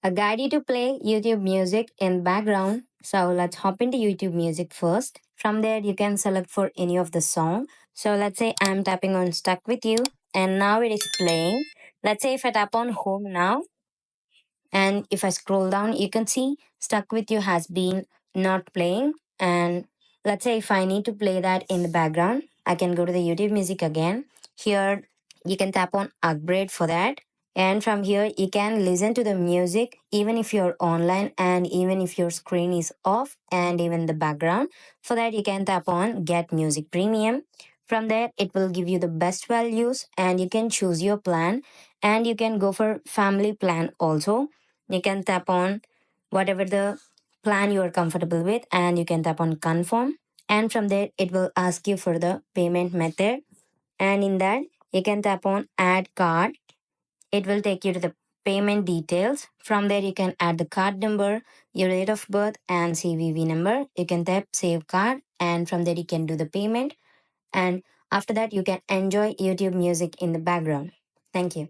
a guide you to play YouTube music in background. So let's hop into YouTube music first. From there, you can select for any of the song. So let's say I'm tapping on Stuck With You and now it is playing. Let's say if I tap on Home now and if I scroll down, you can see Stuck With You has been not playing. And let's say if I need to play that in the background, I can go to the YouTube music again. Here, you can tap on upgrade for that. And from here, you can listen to the music even if you're online and even if your screen is off and even the background. For that, you can tap on get music premium. From there, it will give you the best values and you can choose your plan and you can go for family plan also. You can tap on whatever the plan you are comfortable with and you can tap on confirm, and from there it will ask you for the payment method, and in that you can tap on add card. It will take you to the payment details. From there you can add the card number, your date of birth and CVV number. You can tap save card and from there you can do the payment, and after that you can enjoy YouTube music in the background. Thank you.